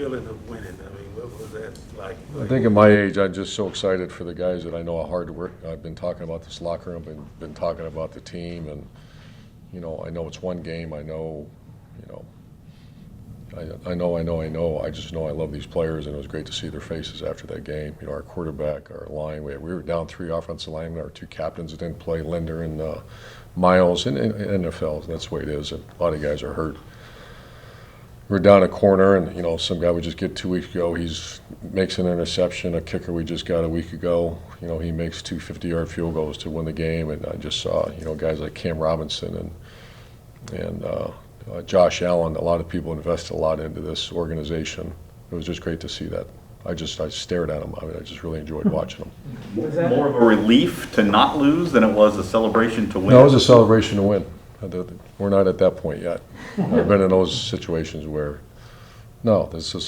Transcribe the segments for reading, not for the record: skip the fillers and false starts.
feeling of winning? I mean, what was that like? I think at my age, I'm just so excited for the guys that I know how hard to work. I've been talking about this locker room, been talking about the team, and I know it's one game. I know, I know. I just know I love these players, and it was great to see their faces after that game. Our quarterback, our line, we were down 3 offensive linemen. Our 2 captains that didn't play, Linder and Miles, in NFL. That's the way it is. A lot of guys are hurt. We're down a corner, and some guy we just get 2 weeks ago. Makes an interception. A kicker we just got a week ago. He makes 2 50-yard field goals to win the game. And I just saw guys like Cam Robinson and Josh Allen. A lot of people invested a lot into this organization. It was just great to see that. I stared at them. I just really enjoyed watching them. Was that more of a relief to not lose than it was a celebration to win? No, it was a celebration to win. We're not at that point yet. I've been in those situations where, no, it was a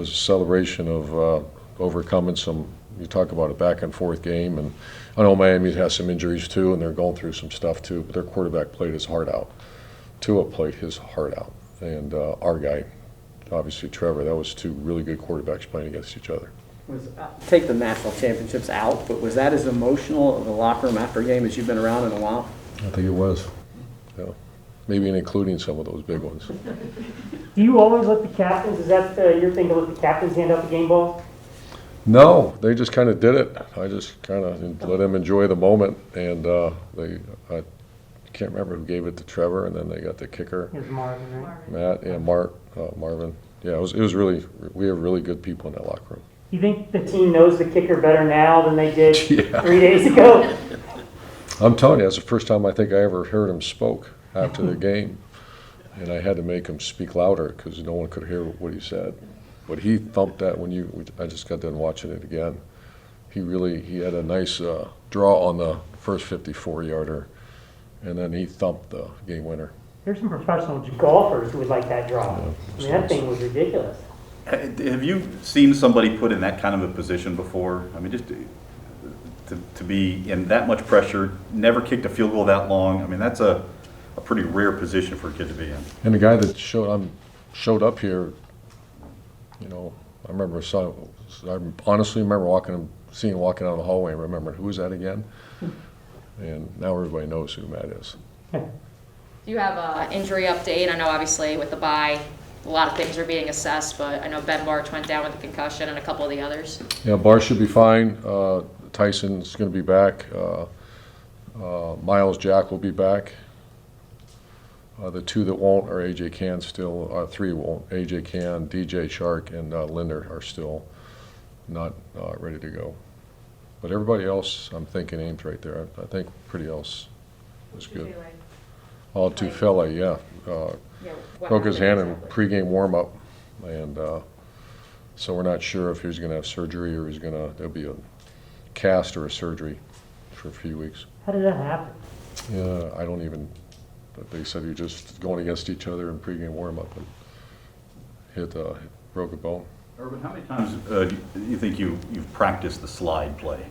celebration of overcoming some. You talk about a back and forth game, and I know Miami has some injuries too, and they're going through some stuff too. But their quarterback played his heart out. Tua played his heart out, and our guy, obviously Trevor. That was 2 really good quarterbacks playing against each other. Take the national championships out, but was that as emotional of the locker room after a game as you've been around in a while? I think it was. Yeah. Maybe including some of those big ones. Do you always let the captains, is that your thing to let the captains hand out the game ball? No, they just kind of did it. I just kind of let them enjoy the moment, and I can't remember who gave it to Trevor, and then they got the kicker. It was Marvin, right? Matt, yeah, Marvin. Yeah, it was really, we have really good people in that locker room. You think the team knows the kicker better now than they did Yeah. 3 days ago? I'm telling you, that's the first time I think I ever heard him spoke after the game, and I had to make him speak louder because no one could hear what he said. But he thumped that I just got done watching it again. He had a nice draw on the first 54-yarder, and then he thumped the game winner. There's some professional golfers who would like that draw. Yeah, I mean, that thing was ridiculous. Have you seen somebody put in that kind of a position before? I mean, just to be in that much pressure, never kicked a field goal that long. I mean, that's a pretty rare position for a kid to be in. And the guy that showed up here, I honestly remember seeing him walking down the hallway and remembering, who was that again? And now everybody knows who Matt is. Do you have an injury update? I know obviously with the bye, a lot of things are being assessed, but I know Ben Barch went down with a concussion and a couple of the others. Yeah, Barr should be fine. Tyson's going to be back. Miles Jack will be back. The 2 that won't are A.J. Can still. 3 won't. A.J. Can, D.J. Shark, and Linder are still not ready to go. But everybody else, I'm thinking, aimed right there. I think pretty else is good. All Tufele, yeah. Broke his hand in pregame warm-up, and so we're not sure if he's going to have surgery or there'll be a cast or a surgery for a few weeks. How did that happen? Yeah, I don't even. But they said you're just going against each other in pregame warm-up and broke a bone. Urban, how many times do you think you've practiced the slide play,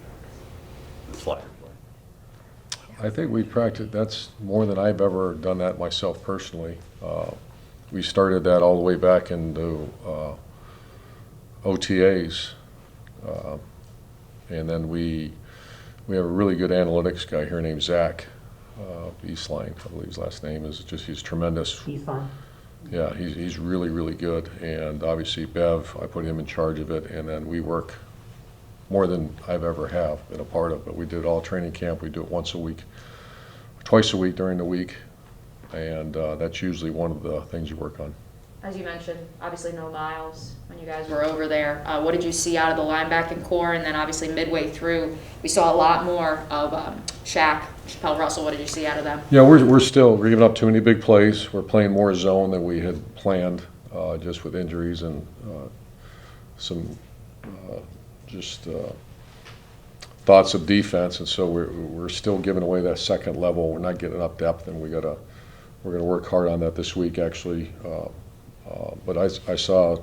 the slider play? I think we practiced. That's more than I've ever done that myself personally. We started that all the way back into OTAs, and then we have a really good analytics guy here named Zach Eastline, I believe his last name is. He's tremendous. Eastline. Yeah, he's really, really good. And obviously Bev, I put him in charge of it, and then we work more than I've ever been a part of. But we did all training camp. We do it once a week, twice a week during the week, and that's usually one of the things you work on. As you mentioned, obviously no Miles when you guys were over there. What did you see out of the linebacking core? And then obviously midway through, we saw a lot more of Chappelle Russell. What did you see out of them? Yeah, we're giving up too many big plays. We're playing more zone than we had planned, just with injuries and some thoughts of defense. And so we're still giving away that second level. We're not getting up depth, and we're gonna work hard on that this week actually. But I saw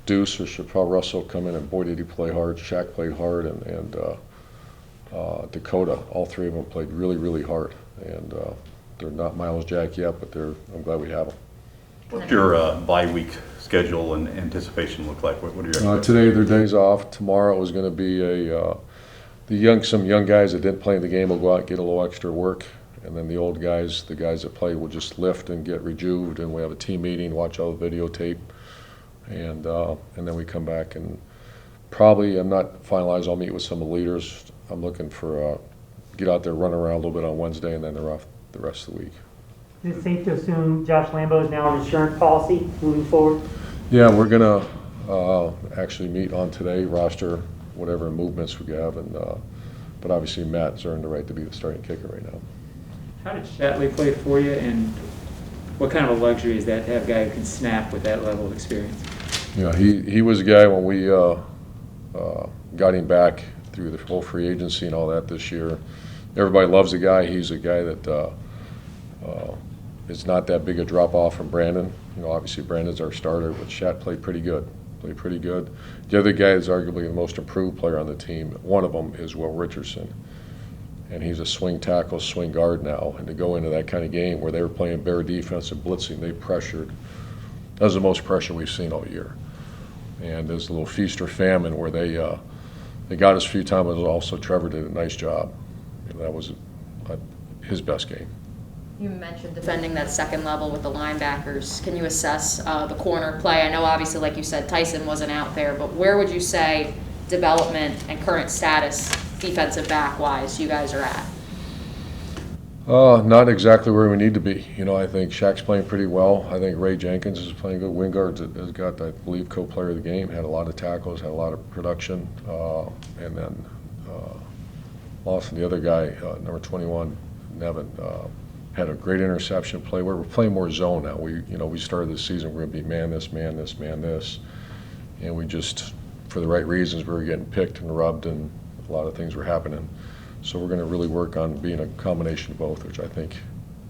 Deuce or Chappelle Russell come in, and boy did he play hard. Shaq played hard, and Dakota, all 3 of them played really, really hard. And they're not Miles Jack yet, but I'm glad we have them. What's your bye week schedule and anticipation look like? What are your expectations? Today, their day's off. Tomorrow is going to be some young guys that didn't play in the game will go out and get a little extra work. And then the old guys, the guys that play, will just lift and get rejuvened. And we have a team meeting, watch all the videotape. And then we come back and probably, I'm not finalized, I'll meet with some of the leaders. I'm looking for, get out there, run around a little bit on Wednesday, and then they're off the rest of the week. Is it safe to assume Josh Lambo is now on insurance policy moving forward? Yeah, we're going to actually meet on today, roster whatever movements we have. And but obviously Matt's earned the right to be the starting kicker right now. How did Shatley play for you, and what kind of a luxury is that to have a guy who can snap with that level of experience? Yeah, he was a guy when we got him back through the whole free agency and all that this year. Everybody loves the guy. He's a guy that is not that big a drop-off from Brandon. You know, obviously Brandon's our starter, but Shat played pretty good. The other guy is arguably the most improved player on the team. One of them is Will Richardson. And he's a swing tackle, swing guard now. And to go into that kind of game where they were playing bare defense and blitzing, they pressured. That was the most pressure we've seen all year. And there's a little feast or famine where they got us a few times, but also Trevor did a nice job. You know, that was his best game. You mentioned defending that second level with the linebackers. Can you assess the corner play? I know obviously, like you said, Tyson wasn't out there, but where would you say development and current status defensive back-wise you guys are at? Not exactly where we need to be. You know, I think Shaq's playing pretty well. I think Ray Jenkins is playing good. Wingard has got, I believe, co-player of the game, had a lot of tackles, had a lot of production. And then Lawson, the other guy, number 21, Nevin, had a great interception play. We're playing more zone now. We started this season, we're going to be man this, man this, man this. And we just, for the right reasons, we were getting picked and rubbed and a lot of things were happening. So we're going to really work on being a combination of both, which I think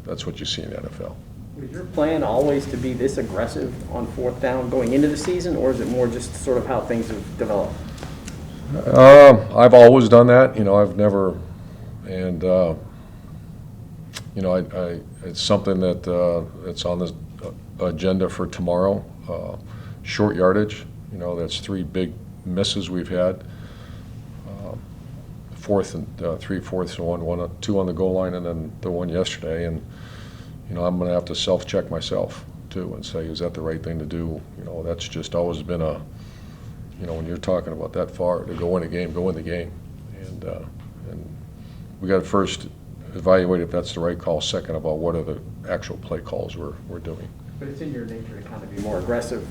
that's what you see in the NFL. Was your plan always to be this aggressive on fourth down going into the season, or is it more just sort of how things have developed? I've always done that. You know, I've never, and you know, it's something that it's on the agenda for tomorrow. Short yardage. You know, that's 3 big misses we've had. Fourth and 3/4 and 2 on the goal line, and then the one yesterday. And you know, I'm going to have to self-check myself too and say, is that the right thing to do? You know, that's just always been a, you know, when you're talking about that far to go in a game, go in the game, and we got to first evaluate if that's the right call. Second, about what are the actual play calls we're doing. But it's in your nature to kind of be more aggressive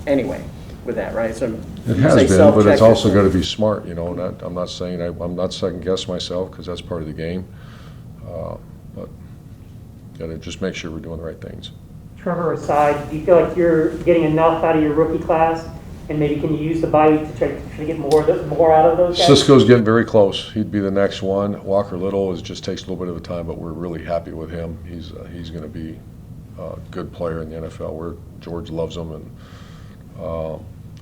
anyway with that, right? So It you has say been, but it's self-check also got yourself. to be smart. You know, I'm not saying I'm not second guess myself because that's part of the game, but got to just make sure we're doing the right things. Trevor aside, do you feel like you're getting enough out of your rookie class, and maybe can you use the bye week to try to get more out of those guys? Cisco's getting very close. He'd be the next one. Walker Little just takes a little bit of a time, but we're really happy with him. He's going to be a good player in the NFL. George loves him, and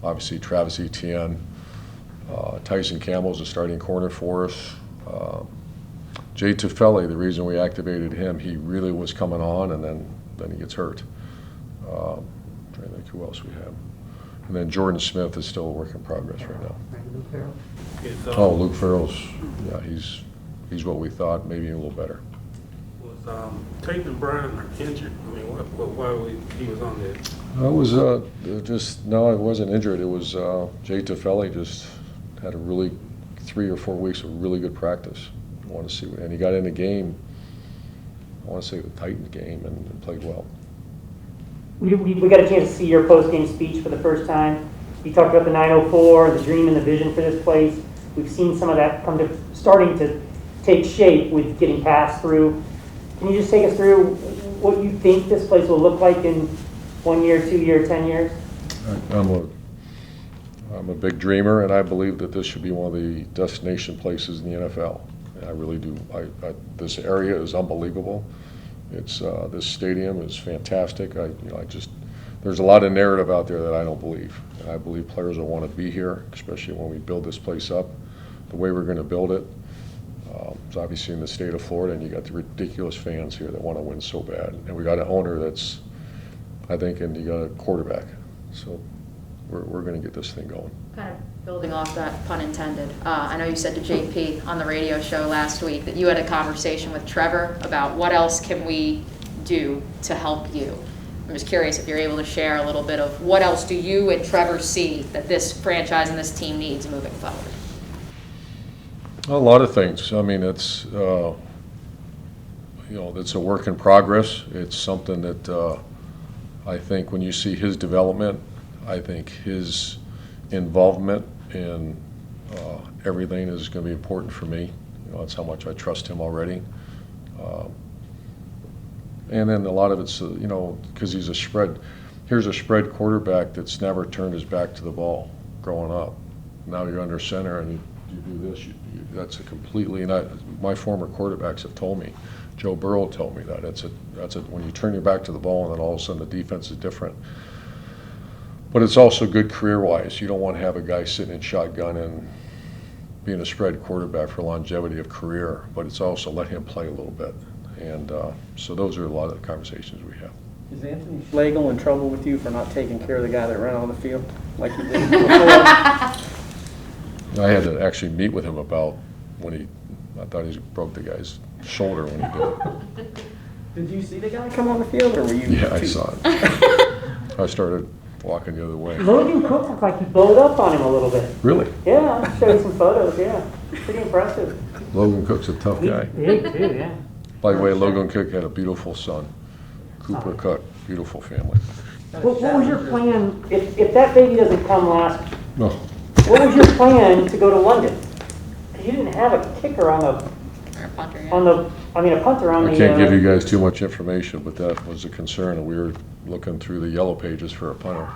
obviously Travis Etienne, Tyson Campbell's a starting corner for us. Jay Tufele, the reason we activated him, he really was coming on, and then he gets hurt. I'm trying to think who else we have. And then Jordan Smith is still a work in progress right now. Oh, Luke Farrell's, yeah, he's what we thought, maybe a little better. Was Tate Brown injured? I mean, why he was on there? I was no, I wasn't injured. It was Jay Tufele just had a really 3 or 4 weeks of really good practice. I want to see, and he got in the game. I want to say the Titans game and played well. We got a chance to see your post-game speech for the first time. You talked about the 904, the dream and the vision for this place. We've seen some of that starting to take shape with getting passed through. Can you just take us through what you think this place will look like in 1 year, 2 year, 10 years? I'm a big dreamer, and I believe that this should be one of the destination places in the NFL. I really do. This area is unbelievable. It's this stadium is fantastic. There's a lot of narrative out there that I don't believe. And I believe players will want to be here, especially when we build this place up the way we're going to build it. It's obviously in the state of Florida, and you got the ridiculous fans here that want to win so bad. And we got an owner that's I think, and you got a quarterback. So we're going to get this thing going. Kind of building off that, pun intended, I know you said to JP on the radio show last week that you had a conversation with Trevor about what else can we do to help you. I'm just curious if you're able to share a little bit of what else do you and Trevor see that this franchise and this team needs moving forward? A lot of things. I mean, it's, it's a work in progress. It's something that I think when you see his development, I think his involvement in everything is going to be important for me. That's how much I trust him already. And then a lot of it's, because here's a spread quarterback that's never turned his back to the ball growing up. Now you're under center and you do this, that's a completely, my former quarterbacks have told me, Joe Burrow told me that, when you turn your back to the ball and then all of a sudden the defense is different. But it's also good career-wise. You don't want to have a guy sitting in shotgun and being a spread quarterback for longevity of career, but it's also let him play a little bit. And so those are a lot of the conversations we have. Is Anthony Schlegel in trouble with you for not taking care of the guy that ran on the field like you did before? I had to actually meet with him about I thought he broke the guy's shoulder when he did it. Did you see the guy come on the field, or were you? Yeah, I saw it. I started walking the other way. Logan Cook looked like he blowed up on him a little bit. Really? Yeah, I'll show you some photos, yeah. Pretty impressive. Logan Cook's a tough guy. Big too, yeah. By the way, Logan Cook had a beautiful son, Cooper Cook, beautiful family. What was your plan, if that baby doesn't come last, No, what was your plan to go to London? Because you didn't have a kicker on the, Or a punter, yeah. a punter on the. I can't give you guys too much information, but that was a concern, and we were looking through the yellow pages for a punter.